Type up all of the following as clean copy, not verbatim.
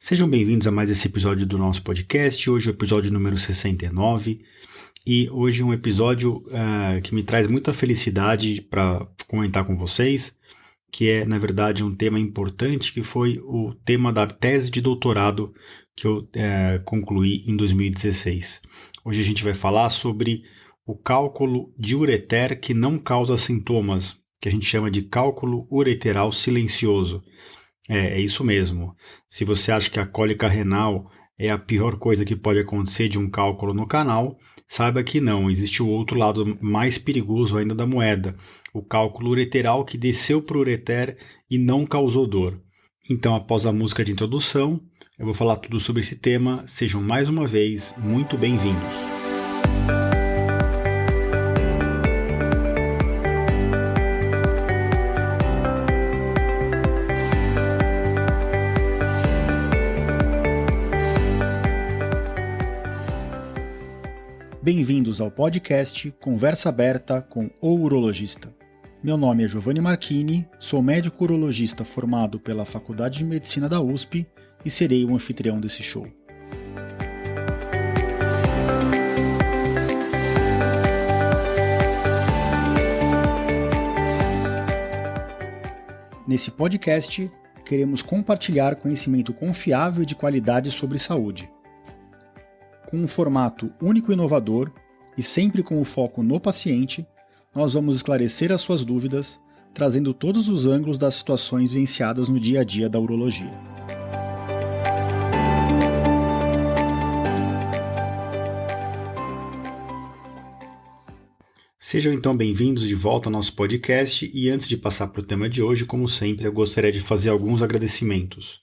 Sejam bem-vindos a mais esse episódio do nosso podcast. Hoje é o episódio número 69 e hoje é um episódio que me traz muita felicidade para comentar com vocês, que é, na verdade, um tema importante, que foi o tema da tese de doutorado que eu concluí em 2016. Hoje a gente vai falar sobre o cálculo de ureter que não causa sintomas, que a gente chama de cálculo ureteral silencioso. É isso mesmo. Se você acha que a cólica renal é a pior coisa que pode acontecer de um cálculo no canal, saiba que não, existe o outro lado mais perigoso ainda da moeda, o cálculo ureteral que desceu para o ureter e não causou dor. Então, após a música de introdução, eu vou falar tudo sobre esse tema. Sejam mais uma vez muito bem-vindos. Bem-vindos ao podcast Conversa Aberta com o Urologista. Meu nome é Giovanni Marchini, sou médico urologista formado pela Faculdade de Medicina da USP e serei o anfitrião desse show. Nesse podcast, queremos compartilhar conhecimento confiável e de qualidade sobre saúde. Com um formato único e inovador, e sempre com o foco no paciente, nós vamos esclarecer as suas dúvidas, trazendo todos os ângulos das situações vivenciadas no dia a dia da urologia. Sejam então bem-vindos de volta ao nosso podcast e antes de passar para o tema de hoje, como sempre, eu gostaria de fazer alguns agradecimentos.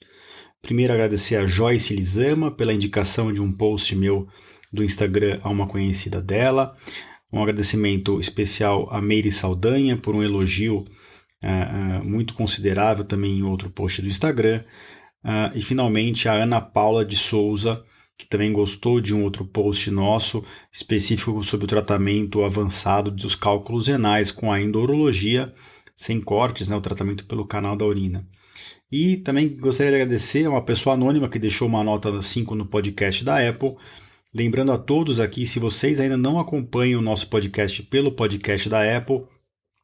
Primeiro, agradecer a Joyce Lizama pela indicação de um post meu do Instagram a uma conhecida dela. Um agradecimento especial a Meire Saldanha por um elogio muito considerável também em outro post do Instagram. E finalmente a Ana Paula de Souza, que também gostou de um outro post nosso específico sobre o tratamento avançado dos cálculos renais com a endurologia sem cortes, o tratamento pelo canal da urina. E também gostaria de agradecer a uma pessoa anônima que deixou uma nota 5 no podcast da Apple. Lembrando a todos aqui, se vocês ainda não acompanham o nosso podcast pelo podcast da Apple,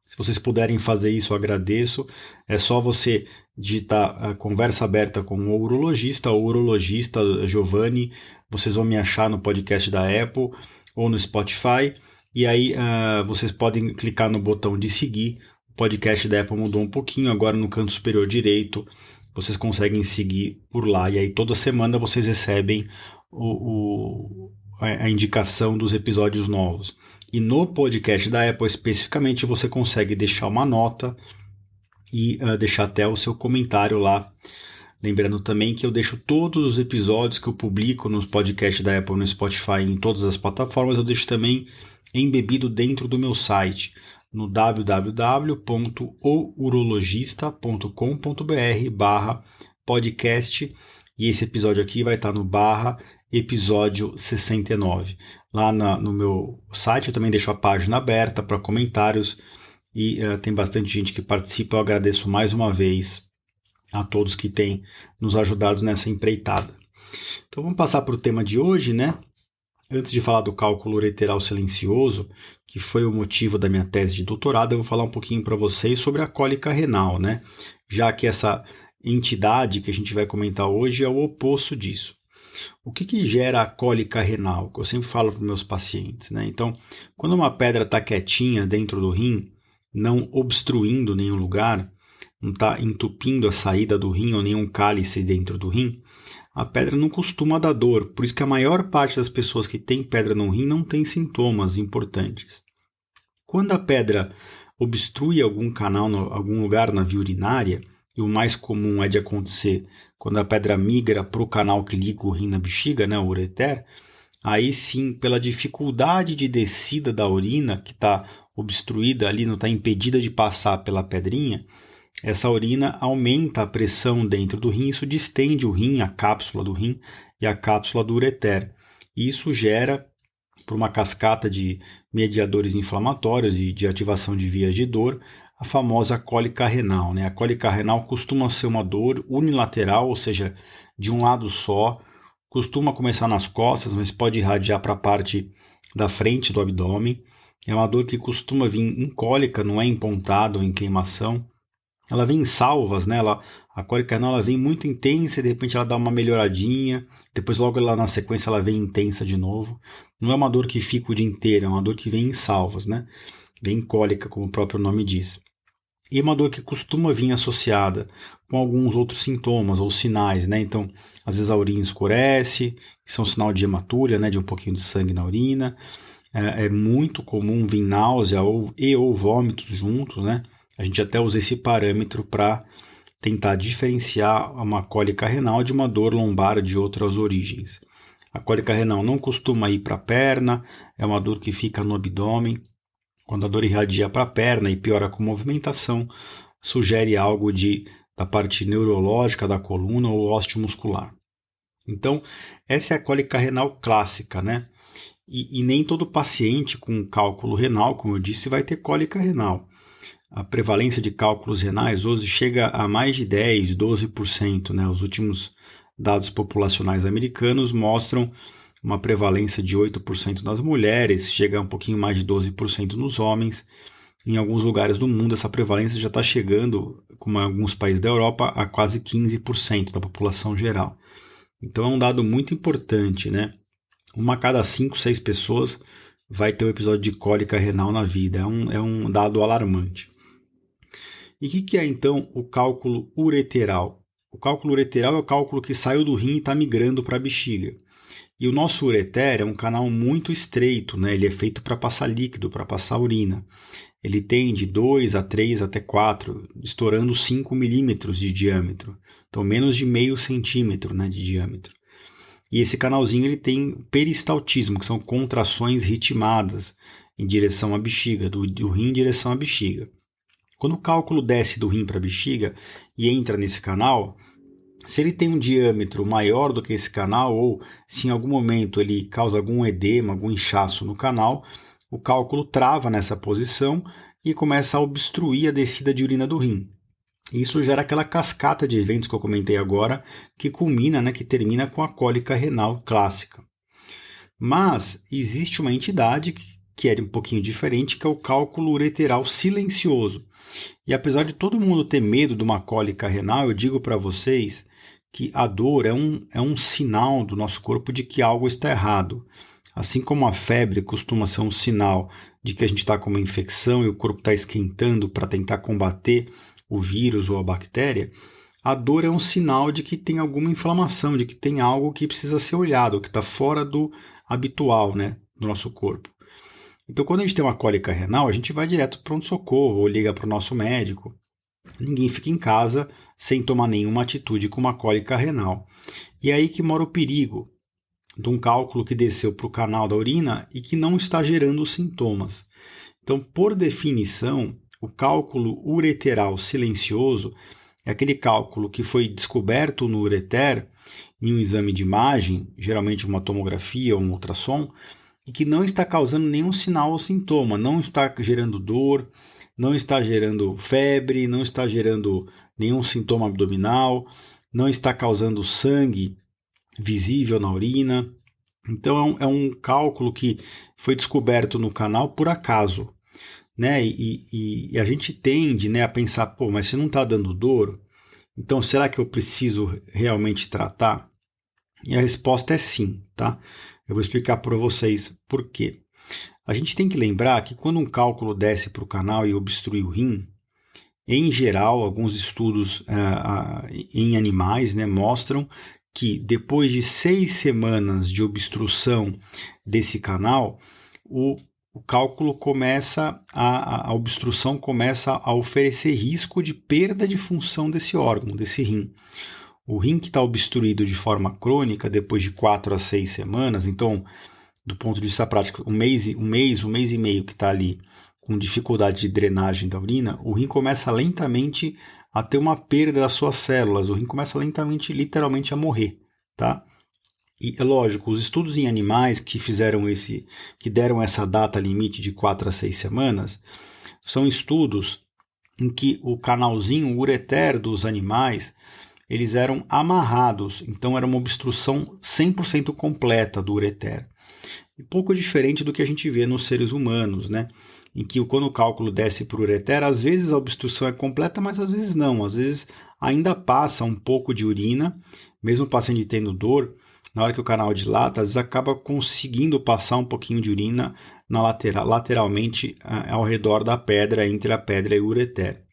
se vocês puderem fazer isso, eu agradeço. É só você digitar a Conversa Aberta com o Urologista ou Urologista Giovanni. Vocês vão me achar no podcast da Apple ou no Spotify. E aí vocês podem clicar no botão de seguir. O podcast da Apple mudou um pouquinho, agora no canto superior direito vocês conseguem seguir por lá, e aí toda semana vocês recebem a indicação dos episódios novos. E no podcast da Apple especificamente você consegue deixar uma nota e deixar até o seu comentário lá. Lembrando também que eu deixo todos os episódios que eu publico nos podcasts da Apple, no Spotify, em todas as plataformas, eu deixo também embebido dentro do meu site, no www.urologista.com.br/podcast, e esse episódio aqui vai estar no /episódio 69. Lá no meu site eu também deixo a página aberta para comentários e tem bastante gente que participa. Eu agradeço mais uma vez a todos que têm nos ajudado nessa empreitada. Então vamos passar para o tema de hoje, Antes de falar do cálculo ureteral silencioso, que foi o motivo da minha tese de doutorado, eu vou falar um pouquinho para vocês sobre a cólica renal, Já que essa entidade que a gente vai comentar hoje é o oposto disso. O que gera a cólica renal? Que eu sempre falo para os meus pacientes, Então, quando uma pedra está quietinha dentro do rim, não obstruindo nenhum lugar, não está entupindo a saída do rim ou nenhum cálice dentro do rim, a pedra não costuma dar dor, por isso que a maior parte das pessoas que tem pedra no rim não tem sintomas importantes. Quando a pedra obstrui algum canal, algum lugar na via urinária, e o mais comum é de acontecer quando a pedra migra para o canal que liga o rim na bexiga, o ureter, aí sim, pela dificuldade de descida da urina, que está obstruída ali, não está impedida de passar pela pedrinha, essa urina aumenta a pressão dentro do rim, isso distende o rim, a cápsula do rim e a cápsula do ureter. Isso gera, por uma cascata de mediadores inflamatórios e de ativação de vias de dor, a famosa cólica renal. A cólica renal costuma ser uma dor unilateral, ou seja, de um lado só, costuma começar nas costas, mas pode irradiar para a parte da frente do abdômen. É uma dor que costuma vir em cólica, não é em pontada ou em queimação. Ela vem em salvas, né? A cólica renal ela vem muito intensa e de repente ela dá uma melhoradinha, depois logo lá na sequência ela vem intensa de novo. Não é uma dor que fica o dia inteiro, é uma dor que vem em salvas, né? Vem cólica, como o próprio nome diz. E uma dor que costuma vir associada com alguns outros sintomas ou sinais, né? Então, às vezes a urina escurece, isso é um sinal de hematúria, né? De um pouquinho de sangue na urina. É muito comum vir náusea ou vômitos juntos, né? A gente até usa esse parâmetro para tentar diferenciar uma cólica renal de uma dor lombar de outras origens. A cólica renal não costuma ir para a perna, é uma dor que fica no abdômen. Quando a dor irradia para a perna e piora com movimentação, sugere algo da parte neurológica da coluna ou osteomuscular. Então, essa é a cólica renal clássica, né? E nem todo paciente com cálculo renal, como eu disse, vai ter cólica renal. A prevalência de cálculos renais hoje chega a mais de 10, 12%, né? Os últimos dados populacionais americanos mostram uma prevalência de 8% nas mulheres, chega a um pouquinho mais de 12% nos homens. Em alguns lugares do mundo, essa prevalência já está chegando, como em alguns países da Europa, a quase 15% da população geral. Então é um dado muito importante, né? Uma a cada 5, 6 pessoas vai ter um episódio de cólica renal na vida. É um dado alarmante. E o que é então o cálculo ureteral? O cálculo ureteral é o cálculo que saiu do rim e está migrando para a bexiga. E o nosso ureter é um canal muito estreito, né? Ele é feito para passar líquido, para passar urina. Ele tem de 2 a 3 até 4, estourando 5 milímetros de diâmetro. Então menos de meio centímetro, né, de diâmetro. E esse canalzinho ele tem peristaltismo, que são contrações ritmadas em direção à bexiga, do rim em direção à bexiga. Quando o cálculo desce do rim para a bexiga e entra nesse canal, se ele tem um diâmetro maior do que esse canal, ou se em algum momento ele causa algum edema, algum inchaço no canal, o cálculo trava nessa posição e começa a obstruir a descida de urina do rim. Isso gera aquela cascata de eventos que eu comentei agora, que culmina, né, que termina com a cólica renal clássica. Mas existe uma entidade que é um pouquinho diferente, que é o cálculo ureteral silencioso. E apesar de todo mundo ter medo de uma cólica renal, eu digo para vocês que a dor é um sinal do nosso corpo de que algo está errado. Assim como a febre costuma ser um sinal de que a gente está com uma infecção e o corpo está esquentando para tentar combater o vírus ou a bactéria, a dor é um sinal de que tem alguma inflamação, de que tem algo que precisa ser olhado, que está fora do habitual, né, do nosso corpo. Então, quando a gente tem uma cólica renal, a gente vai direto para o pronto-socorro ou liga para o nosso médico. Ninguém fica em casa sem tomar nenhuma atitude com uma cólica renal. E é aí que mora o perigo de um cálculo que desceu para o canal da urina e que não está gerando sintomas. Então, por definição, o cálculo ureteral silencioso é aquele cálculo que foi descoberto no ureter em um exame de imagem, geralmente uma tomografia ou um ultrassom, e que não está causando nenhum sinal ou sintoma, não está gerando dor, não está gerando febre, não está gerando nenhum sintoma abdominal, não está causando sangue visível na urina. Então é um cálculo que foi descoberto no canal por acaso, né? E a gente tende, né, a pensar, pô, mas se não está dando dor, então será que eu preciso realmente tratar? E a resposta é sim, tá? Eu vou explicar para vocês por quê. A gente tem que lembrar que quando um cálculo desce para o canal e obstrui o rim, em geral, alguns estudos em animais, né, mostram que depois de 6 semanas de obstrução desse canal, o cálculo começa, a obstrução começa a oferecer risco de perda de função desse órgão, desse rim. O rim que está obstruído de forma crônica, depois de 4 a 6 semanas, então, do ponto de vista prático, um mês e meio que está ali com dificuldade de drenagem da urina, o rim começa lentamente a ter uma perda das suas células, o rim começa lentamente, literalmente, a morrer, tá? E é lógico, os estudos em animais que deram essa data limite de 4 a 6 semanas, são estudos em que o canalzinho, o ureter dos animais, eles eram amarrados, então era uma obstrução 100% completa do ureter. Um pouco diferente do que a gente vê nos seres humanos, né? Em que quando o cálculo desce para o ureter, às vezes a obstrução é completa, mas às vezes não. Às vezes ainda passa um pouco de urina, mesmo o paciente tendo dor, na hora que o canal dilata, às vezes acaba conseguindo passar um pouquinho de urina lateralmente ao redor da pedra, entre a pedra e o ureter.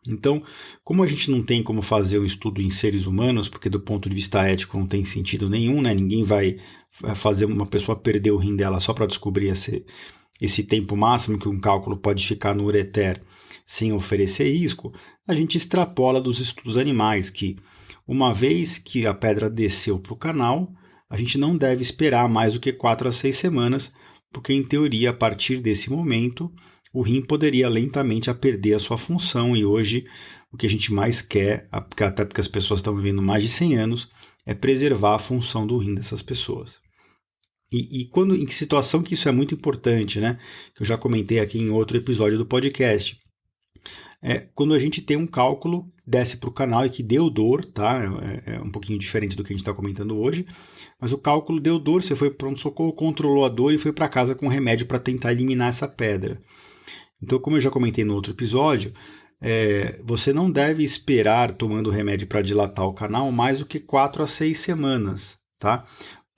Então, como a gente não tem como fazer um estudo em seres humanos, porque do ponto de vista ético não tem sentido nenhum, né? Ninguém vai fazer uma pessoa perder o rim dela só para descobrir esse tempo máximo que um cálculo pode ficar no ureter sem oferecer risco, a gente extrapola dos estudos animais que, uma vez que a pedra desceu para o canal, a gente não deve esperar mais do que 4 a 6 semanas, porque em teoria, a partir desse momento, o rim poderia lentamente a perder a sua função, e hoje o que a gente mais quer, até porque as pessoas estão vivendo mais de 100 anos, é preservar a função do rim dessas pessoas. Em que situação que isso é muito importante, né? Que eu já comentei aqui em outro episódio do podcast. Quando a gente tem um cálculo, desce para o canal e que deu dor, tá? É um pouquinho diferente do que a gente está comentando hoje, mas o cálculo deu dor, você foi para o pronto-socorro, controlou a dor e foi para casa com remédio para tentar eliminar essa pedra. Então, como eu já comentei no outro episódio, você não deve esperar tomando remédio para dilatar o canal mais do que 4 a 6 semanas, tá?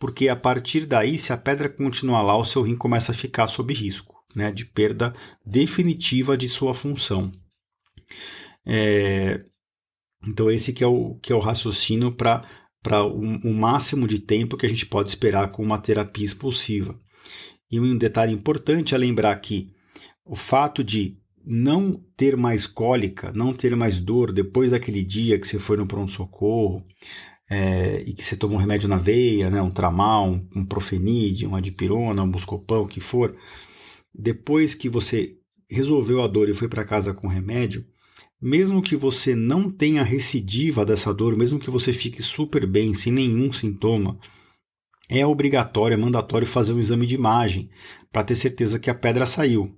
Porque a partir daí, se a pedra continuar lá, o seu rim começa a ficar sob risco, né, de perda definitiva de sua função. Então esse que é o raciocínio para o máximo de tempo que a gente pode esperar com uma terapia expulsiva. E um detalhe importante é lembrar que o fato de não ter mais cólica, não ter mais dor depois daquele dia que você foi no pronto-socorro, e que você tomou um remédio na veia, né, um Tramal, um Profenid, uma Dipirona, um Buscopan, o que for, depois que você resolveu a dor e foi para casa com remédio, mesmo que você não tenha recidiva dessa dor, mesmo que você fique super bem, sem nenhum sintoma, é obrigatório, é mandatório fazer um exame de imagem para ter certeza que a pedra saiu,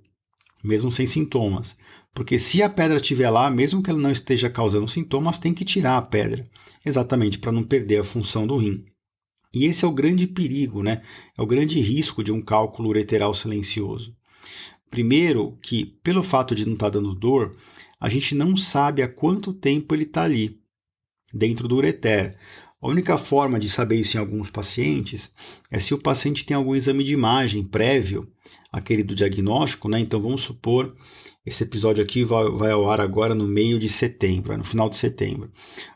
mesmo sem sintomas. Porque se a pedra estiver lá, mesmo que ela não esteja causando sintomas, tem que tirar a pedra, exatamente para não perder a função do rim. E esse é o grande perigo, né? É o grande risco de um cálculo ureteral silencioso. Primeiro, que pelo fato de não estar dando dor, a gente não sabe há quanto tempo ele está ali, dentro do ureter. A única forma de saber isso em alguns pacientes é se o paciente tem algum exame de imagem prévio, aquele do diagnóstico, né? Então vamos supor, esse episódio aqui vai ao ar agora no meio de setembro, no final de setembro.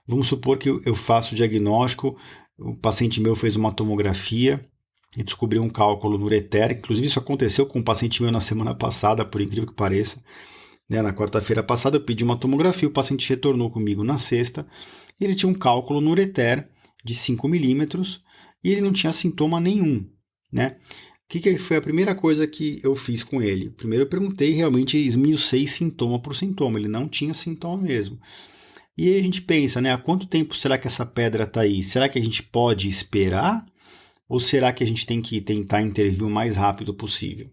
Vamos supor que eu faço o diagnóstico, o paciente meu fez uma tomografia e descobriu um cálculo no ureter. Inclusive isso aconteceu com um paciente meu na semana passada, por incrível que pareça. Na quarta-feira passada eu pedi uma tomografia, o paciente retornou comigo na sexta, e ele tinha um cálculo no ureter de 5 milímetros e ele não tinha sintoma nenhum, né? O que foi a primeira coisa que eu fiz com ele? Primeiro eu perguntei, realmente esmiucei sintoma por sintoma, ele não tinha sintoma mesmo. E aí a gente pensa, né? Há quanto tempo será que essa pedra está aí? Será que a gente pode esperar? Ou será que a gente tem que tentar intervir o mais rápido possível?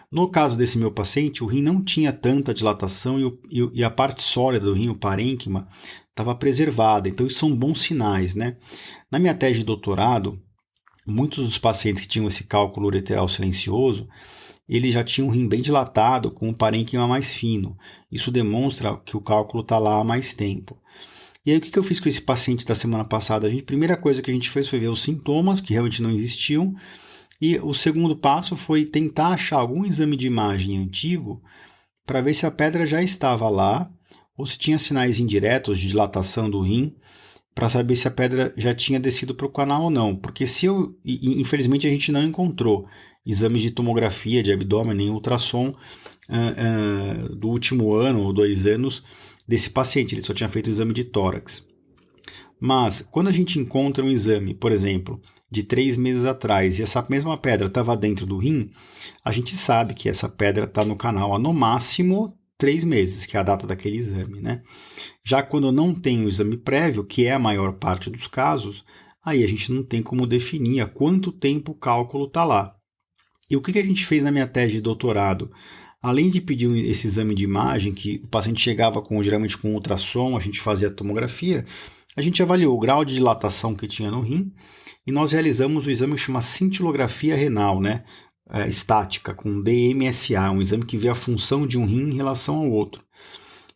No caso desse meu paciente, o rim não tinha tanta dilatação e a parte sólida do rim, o parênquima, estava preservada. Então, isso são bons sinais, né? Na minha tese de doutorado, muitos dos pacientes que tinham esse cálculo ureteral silencioso, eles já tinham um rim bem dilatado, com um parênquima mais fino. Isso demonstra que o cálculo está lá há mais tempo. E aí, o que eu fiz com esse paciente da semana passada? A primeira coisa que a gente fez foi ver os sintomas, que realmente não existiam, e o segundo passo foi tentar achar algum exame de imagem antigo para ver se a pedra já estava lá ou se tinha sinais indiretos de dilatação do rim, para saber se a pedra já tinha descido para o canal ou não. Porque infelizmente a gente não encontrou exames de tomografia de abdômen nem ultrassom do último ano ou 2 anos desse paciente, ele só tinha feito o exame de tórax. Mas quando a gente encontra um exame, por exemplo, de 3 meses atrás, e essa mesma pedra estava dentro do rim, a gente sabe que essa pedra está no canal há no máximo 3 meses, que é a data daquele exame, né? Já quando não tem o exame prévio, que é a maior parte dos casos, aí a gente não tem como definir há quanto tempo o cálculo está lá. E o que a gente fez na minha tese de doutorado? Além de pedir esse exame de imagem, que o paciente chegava geralmente com ultrassom, a gente fazia a tomografia, A gente avaliou o grau de dilatação que tinha no rim e nós realizamos o exame que chama cintilografia renal, né? Estática, com DMSA, um exame que vê a função de um rim em relação ao outro.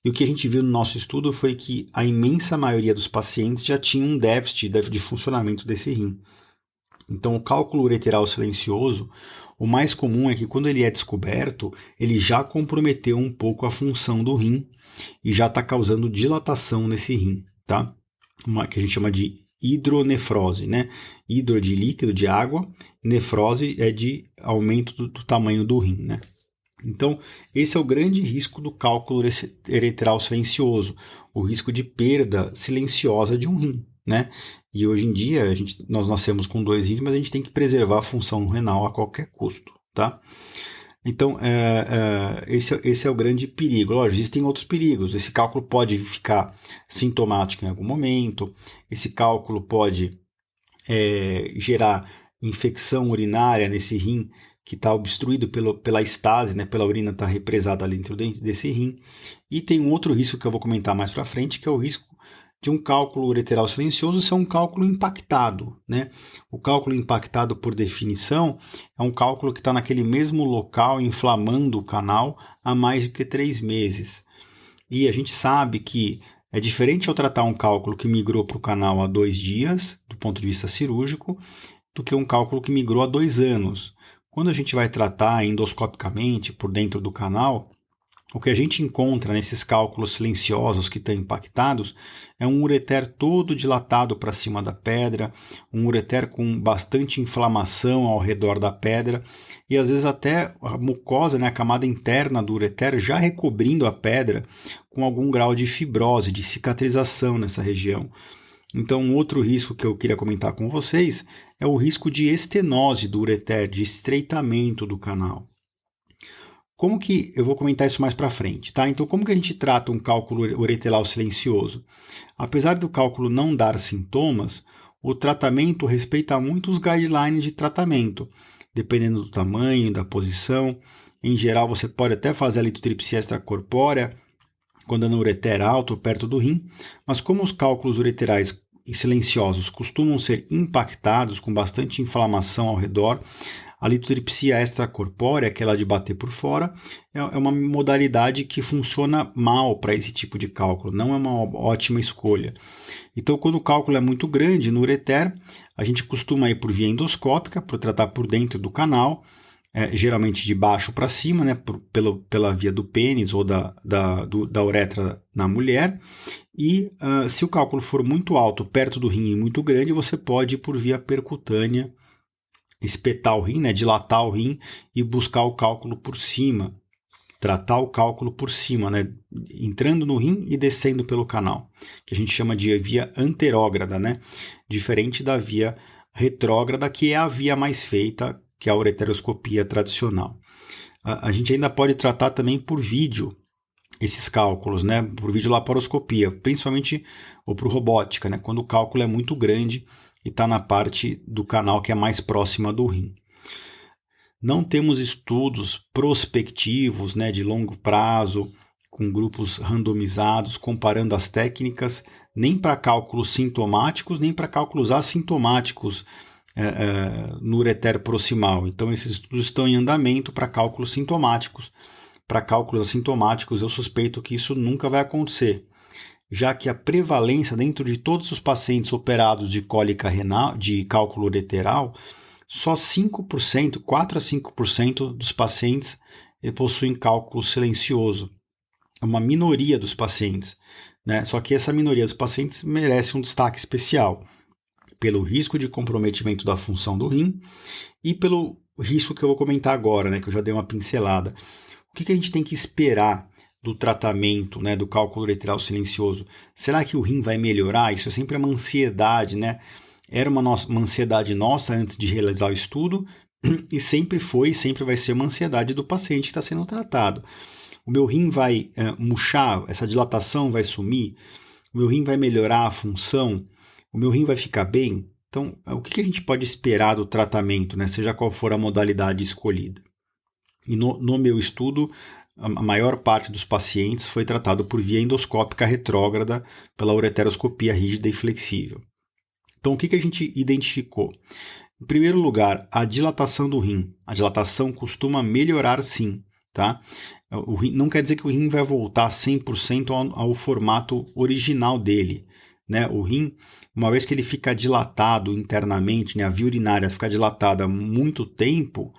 E o que a gente viu no nosso estudo foi que a imensa maioria dos pacientes já tinha um déficit de funcionamento desse rim. Então, o cálculo ureteral silencioso, o mais comum é que quando ele é descoberto, ele já comprometeu um pouco a função do rim e já está causando dilatação nesse rim, tá? Que a gente chama de hidronefrose, né? Hidro de líquido, de água, nefrose é de aumento do tamanho do rim, né? Então, esse é o grande risco do cálculo ureteral silencioso, o risco de perda silenciosa de um rim, né? E hoje em dia, nós nascemos com 2 rins, mas a gente tem que preservar a função renal a qualquer custo, tá? Então, esse é o grande perigo. Lógico, existem outros perigos. Esse cálculo pode ficar sintomático em algum momento, esse cálculo pode gerar infecção urinária nesse rim que está obstruído pela estase, né, pela urina estar represada ali dentro desse rim. E tem um outro risco que eu vou comentar mais para frente, que é o risco de um cálculo ureteral silencioso ser um cálculo impactado, né? O cálculo impactado, por definição, é um cálculo que está naquele mesmo local, inflamando o canal há mais de 3 meses. E a gente sabe que é diferente ao tratar um cálculo que migrou para o canal há 2 dias, do ponto de vista cirúrgico, do que um cálculo que migrou há 2 anos. Quando a gente vai tratar endoscopicamente por dentro do canal, o que a gente encontra nesses cálculos silenciosos que estão impactados é um ureter todo dilatado para cima da pedra, um ureter com bastante inflamação ao redor da pedra e às vezes até a mucosa, né, a camada interna do ureter já recobrindo a pedra com algum grau de fibrose, de cicatrização nessa região. Então, um outro risco que eu queria comentar com vocês é o risco de estenose do ureter, de estreitamento do canal. Como que eu vou comentar isso mais para frente, tá? Então, como que a gente trata um cálculo ureteral silencioso? Apesar do cálculo não dar sintomas, o tratamento respeita muito os guidelines de tratamento, dependendo do tamanho, da posição. Em geral, você pode até fazer a litotripsia extracorpórea quando é no ureter alto, perto do rim, mas como os cálculos ureterais silenciosos costumam ser impactados com bastante inflamação ao redor, a litotripsia extracorpórea, aquela de bater por fora, é uma modalidade que funciona mal para esse tipo de cálculo, não é uma ótima escolha. Então, quando o cálculo é muito grande no ureter, a gente costuma ir por via endoscópica, para tratar por dentro do canal, geralmente de baixo para cima, né, pela via do pênis ou da uretra na mulher. E se o cálculo for muito alto, perto do rim e muito grande, você pode ir por via percutânea, espetar o rim, né, dilatar o rim e buscar o cálculo por cima, tratar o cálculo por cima, né, entrando no rim e descendo pelo canal, que a gente chama de via anterógrada, né, diferente da via retrógrada, que é a via mais feita, que é a ureteroscopia tradicional. A gente ainda pode tratar também por vídeo esses cálculos, né, por videolaparoscopia, principalmente ou por robótica, né, quando o cálculo é muito grande e está na parte do canal que é mais próxima do rim. Não temos estudos prospectivos, né, de longo prazo, com grupos randomizados, comparando as técnicas, nem para cálculos sintomáticos, nem para cálculos assintomáticos no ureter proximal. Então, esses estudos estão em andamento para cálculos sintomáticos. Para cálculos assintomáticos, eu suspeito que isso nunca vai acontecer, já que a prevalência dentro de todos os pacientes operados de cólica renal, de cálculo ureteral, só 5%, 4 a 5% dos pacientes possuem cálculo silencioso. É uma minoria dos pacientes, né? Só que essa minoria dos pacientes merece um destaque especial pelo risco de comprometimento da função do rim e pelo risco que eu vou comentar agora, né, que eu já dei uma pincelada. O que a gente tem que esperar do tratamento, né, do cálculo ureteral silencioso? Será que o rim vai melhorar? Isso é sempre uma ansiedade, né? Era uma ansiedade nossa antes de realizar o estudo e sempre foi e sempre vai ser uma ansiedade do paciente que está sendo tratado. O meu rim vai murchar? Essa dilatação vai sumir? O meu rim vai melhorar a função? O meu rim vai ficar bem? Então, o que a gente pode esperar do tratamento, né, seja qual for a modalidade escolhida? E no meu estudo, a maior parte dos pacientes foi tratado por via endoscópica retrógrada pela ureteroscopia rígida e flexível. Então, o que a gente identificou? Em primeiro lugar, a dilatação do rim. A dilatação costuma melhorar sim, tá? O rim, não quer dizer que o rim vai voltar 100% ao formato original dele, né? O rim, uma vez que ele fica dilatado internamente, né, a via urinária fica dilatada há muito tempo,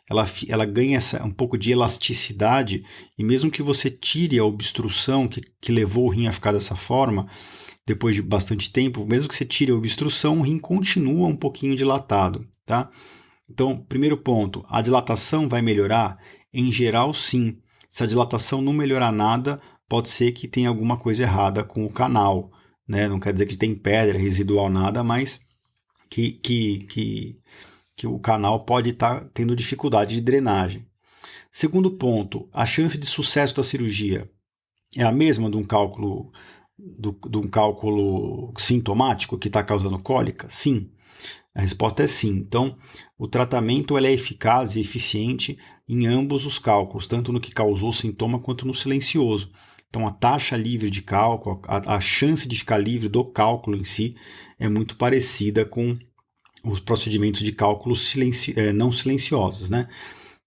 ela ganha um pouco de elasticidade, e mesmo que você tire a obstrução que levou o rim a ficar dessa forma, depois de bastante tempo, mesmo que você tire a obstrução, o rim continua um pouquinho dilatado, tá? Então, primeiro ponto, a dilatação vai melhorar? Em geral, sim. Se a dilatação não melhorar nada, pode ser que tenha alguma coisa errada com o canal, né? Não quer dizer que tem pedra residual nada, mas que o canal pode estar tendo dificuldade de drenagem. Segundo ponto, a chance de sucesso da cirurgia é a mesma de um cálculo sintomático que está causando cólica? Sim. A resposta é sim. Então, o tratamento é eficaz e eficiente em ambos os cálculos, tanto no que causou o sintoma quanto no silencioso. Então, a taxa livre de cálculo, a chance de ficar livre do cálculo em si é muito parecida com os procedimentos de cálculo não silenciosos, né?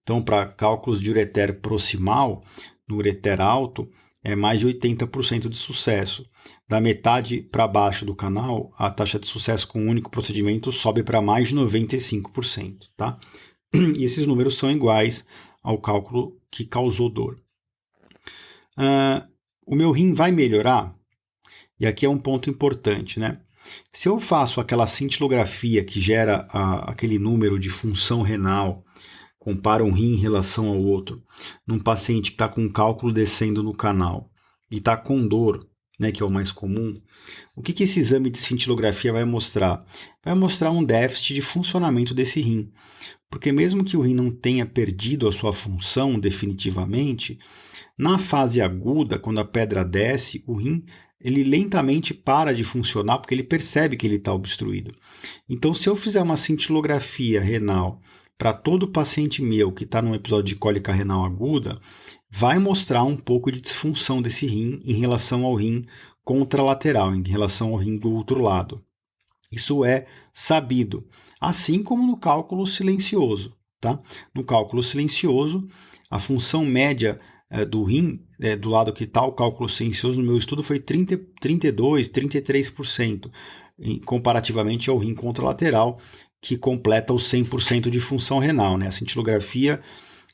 Então, para cálculos de ureter proximal, no ureter alto, é mais de 80% de sucesso. Da metade para baixo do canal, a taxa de sucesso com um único procedimento sobe para mais de 95%. Tá? E esses números são iguais ao cálculo que causou dor. O meu rim vai melhorar? E aqui é um ponto importante, né? Se eu faço aquela cintilografia que gera aquele número de função renal, compara um rim em relação ao outro, num paciente que está com um cálculo descendo no canal e está com dor, né, que é o mais comum, o que esse exame de cintilografia vai mostrar? Vai mostrar um déficit de funcionamento desse rim. Porque mesmo que o rim não tenha perdido a sua função definitivamente, na fase aguda, quando a pedra desce, o rim ele lentamente para de funcionar porque ele percebe que ele está obstruído. Então, se eu fizer uma cintilografia renal para todo paciente meu que está num episódio de cólica renal aguda, vai mostrar um pouco de disfunção desse rim em relação ao rim contralateral, em relação ao rim do outro lado. Isso é sabido, assim como no cálculo silencioso. Tá? No cálculo silencioso, a função média do rim, do lado que está o cálculo silencioso, no meu estudo foi 32%, 33%, comparativamente ao rim contralateral, que completa os 100% de função renal. Né? A cintilografia,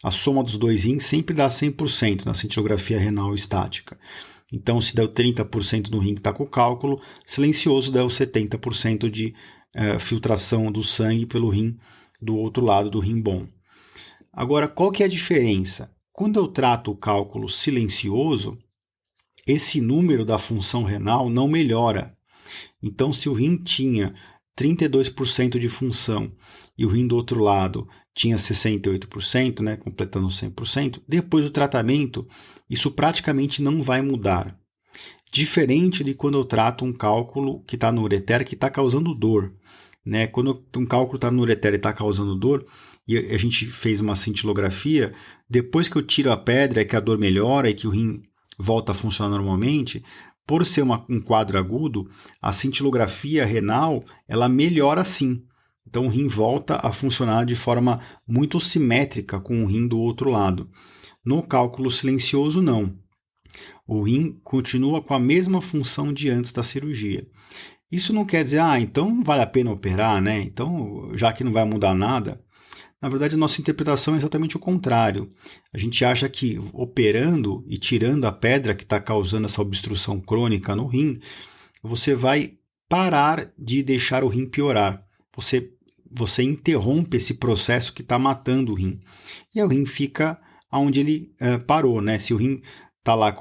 a soma dos dois rins sempre dá 100% na cintilografia renal estática. Então, se deu 30% no rim que está com o cálculo, silencioso deu 70% de filtração do sangue pelo rim do outro lado do rim bom. Agora, qual que é a diferença? Quando eu trato o cálculo silencioso, esse número da função renal não melhora. Então, se o rim tinha 32% de função e o rim do outro lado tinha 68%, né, completando 100%, depois do tratamento, isso praticamente não vai mudar. Diferente de quando eu trato um cálculo que está no ureter que está causando dor. Né? Quando um cálculo está no ureter e está causando dor, e a gente fez uma cintilografia, depois que eu tiro a pedra é que a dor melhora e que o rim volta a funcionar normalmente. Por ser um quadro agudo, a cintilografia renal ela melhora sim. Então o rim volta a funcionar de forma muito simétrica com o rim do outro lado. No cálculo silencioso, não. O rim continua com a mesma função de antes da cirurgia. Isso não quer dizer, então não vale a pena operar, né? Então, já que não vai mudar nada. Na verdade, a nossa interpretação é exatamente o contrário. A gente acha que operando e tirando a pedra que está causando essa obstrução crônica no rim, você vai parar de deixar o rim piorar. Você interrompe esse processo que está matando o rim. E aí o rim fica onde ele parou, né? Se o rim está lá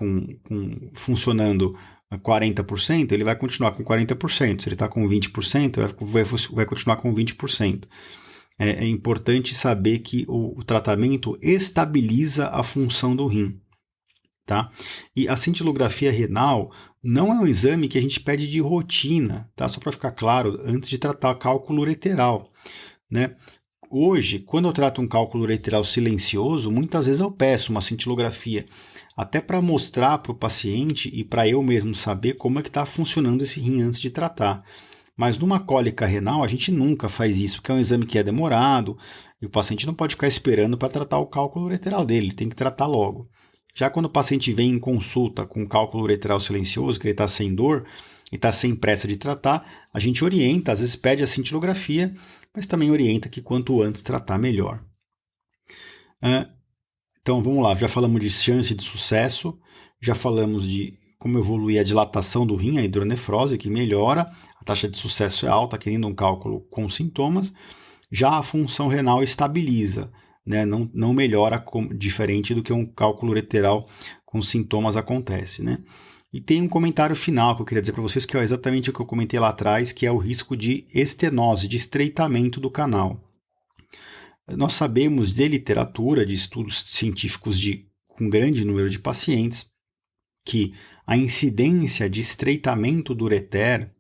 funcionando 40%, ele vai continuar com 40%. Se ele está com 20%, vai continuar com 20%. É importante saber que o tratamento estabiliza a função do rim. Tá? E a cintilografia renal não é um exame que a gente pede de rotina, tá? Só para ficar claro, antes de tratar cálculo ureteral. Né? Hoje, quando eu trato um cálculo ureteral silencioso, muitas vezes eu peço uma cintilografia, até para mostrar para o paciente e para eu mesmo saber como é que está funcionando esse rim antes de tratar. Mas numa cólica renal, a gente nunca faz isso, porque é um exame que é demorado e o paciente não pode ficar esperando para tratar o cálculo ureteral dele, ele tem que tratar logo. Já quando o paciente vem em consulta com cálculo ureteral silencioso, que ele está sem dor e está sem pressa de tratar, a gente orienta, às vezes pede a cintilografia, mas também orienta que quanto antes tratar, melhor. Então vamos lá, já falamos de chance de sucesso, já falamos de como evoluir a dilatação do rim, a hidronefrose, que melhora, a taxa de sucesso é alta, querendo um cálculo com sintomas. Já a função renal estabiliza, né? Não melhora diferente do que um cálculo ureteral com sintomas acontece, né? E tem um comentário final que eu queria dizer para vocês, que é exatamente o que eu comentei lá atrás, que é o risco de estenose, de estreitamento do canal. Nós sabemos de literatura, de estudos científicos com grande número de pacientes, que a incidência de estreitamento do ureter,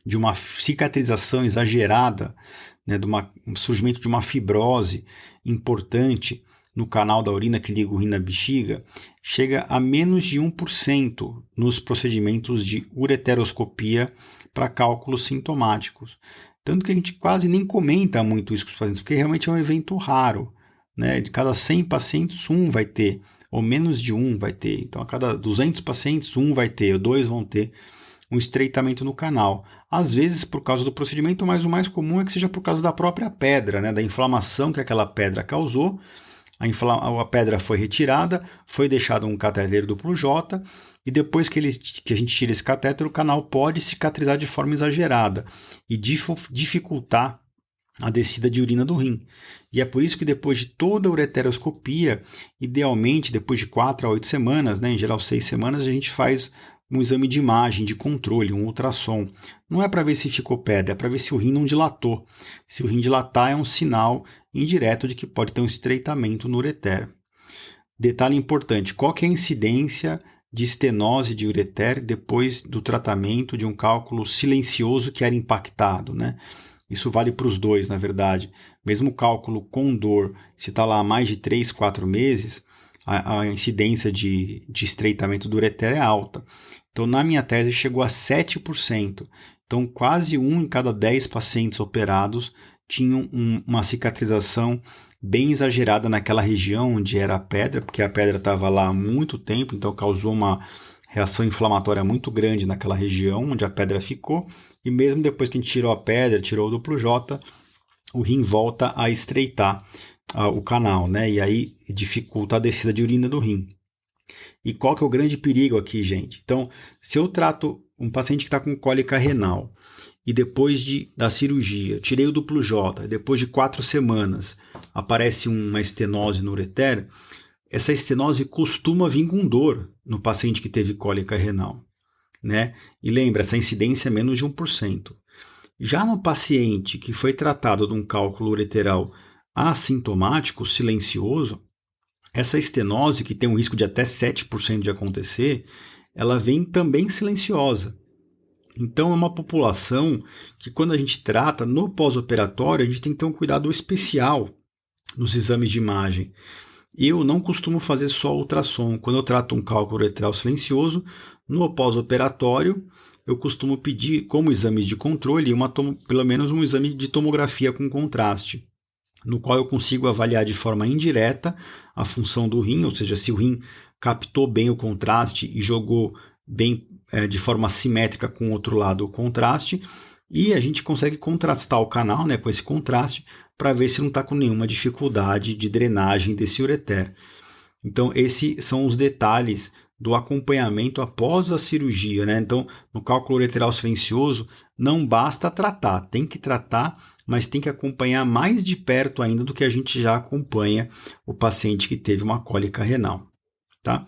de uma cicatrização exagerada, né, um surgimento de uma fibrose importante no canal da urina que liga o rim na bexiga, chega a menos de 1% nos procedimentos de ureteroscopia para cálculos sintomáticos. Tanto que a gente quase nem comenta muito isso com os pacientes, porque realmente é um evento raro, né? De cada 100 pacientes, um vai ter, ou menos de um vai ter. Então, a cada 200 pacientes, um vai ter, ou 2 vão ter um estreitamento no canal. Às vezes por causa do procedimento, mas o mais comum é que seja por causa da própria pedra, né? Da inflamação que aquela pedra causou. A pedra foi retirada, foi deixado um catéter duplo J, e depois que a gente tira esse catéter, o canal pode cicatrizar de forma exagerada e dificultar a descida de urina do rim. E é por isso que depois de toda a ureteroscopia, idealmente depois de 4 a 8 semanas, né, em geral 6 semanas, a gente faz um exame de imagem, de controle, um ultrassom. Não é para ver se ficou pedra, é para ver se o rim não dilatou. Se o rim dilatar, é um sinal indireto de que pode ter um estreitamento no ureter. Detalhe importante, qual que é a incidência de estenose de ureter depois do tratamento de um cálculo silencioso que era impactado, né? Isso vale para os dois, na verdade. Mesmo o cálculo com dor, se está lá há mais de 3, 4 meses, a incidência de estreitamento do ureter é alta. Então, na minha tese, chegou a 7%. Então, quase 1 em cada 10 pacientes operados tinham uma cicatrização bem exagerada naquela região onde era a pedra, porque a pedra estava lá há muito tempo, então causou uma reação inflamatória muito grande naquela região onde a pedra ficou, e mesmo depois que a gente tirou a pedra, tirou o duplo J, o rim volta a estreitar o canal, né? E aí dificulta a descida de urina do rim. E qual que é o grande perigo aqui, gente? Então, se eu trato um paciente que está com cólica renal e depois da cirurgia, tirei o duplo J, depois de 4 semanas aparece uma estenose no ureter, essa estenose costuma vir com dor no paciente que teve cólica renal, né? E lembra, essa incidência é menos de 1%. Já no paciente que foi tratado de um cálculo ureteral assintomático, silencioso, essa estenose, que tem um risco de até 7% de acontecer, ela vem também silenciosa. Então, é uma população que, quando a gente trata no pós-operatório, a gente tem que ter um cuidado especial nos exames de imagem. Eu não costumo fazer só ultrassom. Quando eu trato um cálculo ureteral silencioso, no pós-operatório, eu costumo pedir, como exames de controle, pelo menos um exame de tomografia com contraste, no qual eu consigo avaliar de forma indireta a função do rim, ou seja, se o rim captou bem o contraste e jogou bem de forma simétrica com o outro lado o contraste, e a gente consegue contrastar o canal, né, com esse contraste para ver se não está com nenhuma dificuldade de drenagem desse ureter. Então, esses são os detalhes do acompanhamento após a cirurgia, né? Então, no cálculo ureteral silencioso, não basta tratar, tem que tratar, mas tem que acompanhar mais de perto ainda do que a gente já acompanha o paciente que teve uma cólica renal, tá?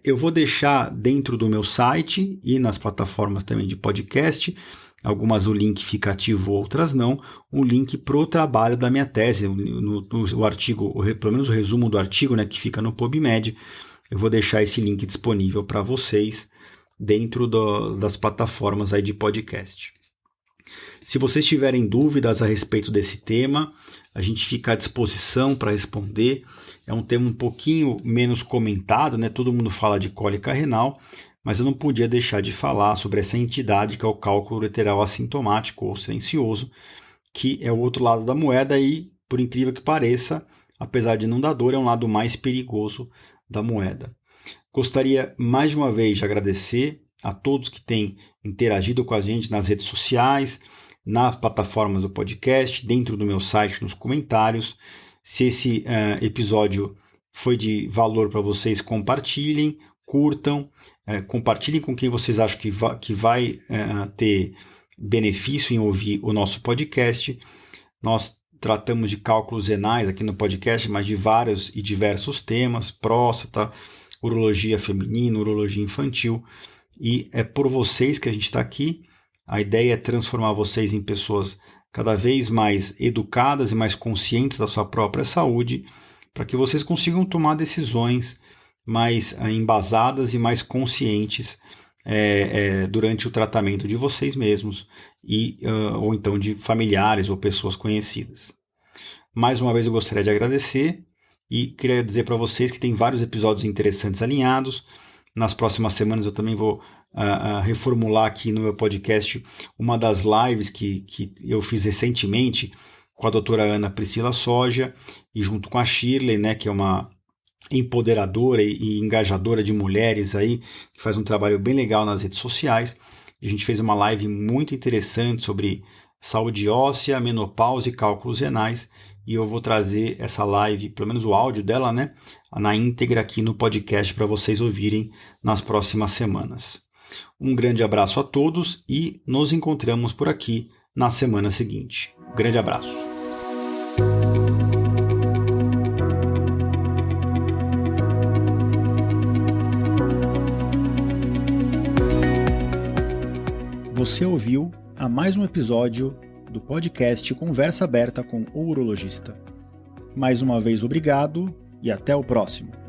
Eu vou deixar dentro do meu site e nas plataformas também de podcast, algumas o link fica ativo, outras não, um link para o trabalho da minha tese, no artigo, pelo menos o resumo do artigo, né, que fica no PubMed. Eu vou deixar esse link disponível para vocês dentro das plataformas aí de podcast. Se vocês tiverem dúvidas a respeito desse tema, a gente fica à disposição para responder. É um tema um pouquinho menos comentado, né? Todo mundo fala de cólica renal, mas eu não podia deixar de falar sobre essa entidade que é o cálculo ureteral assintomático ou silencioso, que é o outro lado da moeda e, por incrível que pareça, apesar de não dar dor, é um lado mais perigoso da moeda. Gostaria mais de uma vez de agradecer a todos que têm interagido com a gente nas redes sociais, nas plataformas do podcast, dentro do meu site, nos comentários. Se esse episódio foi de valor para vocês, compartilhem, curtam, compartilhem com quem vocês acham que vai ter benefício em ouvir o nosso podcast. Nós tratamos de cálculos renais aqui no podcast, mas de vários e diversos temas, próstata, urologia feminina, urologia infantil, e é por vocês que a gente está aqui. A ideia é transformar vocês em pessoas cada vez mais educadas e mais conscientes da sua própria saúde, para que vocês consigam tomar decisões mais embasadas e mais conscientes durante o tratamento de vocês mesmos ou então de familiares ou pessoas conhecidas. Mais uma vez eu gostaria de agradecer e queria dizer para vocês que tem vários episódios interessantes alinhados. Nas próximas semanas eu também vou reformular aqui no meu podcast uma das lives que eu fiz recentemente com a doutora Ana Priscila Soja e junto com a Shirley, né, que é uma empoderadora e engajadora de mulheres aí, que faz um trabalho bem legal nas redes sociais. A gente fez uma live muito interessante sobre saúde óssea, menopausa e cálculos renais, e eu vou trazer essa live, pelo menos o áudio dela, né, na íntegra aqui no podcast para vocês ouvirem nas próximas semanas. Um grande abraço a todos e nos encontramos por aqui na semana seguinte. Grande abraço. Você ouviu a mais um episódio do podcast Conversa Aberta com o Urologista. Mais uma vez, obrigado e até o próximo.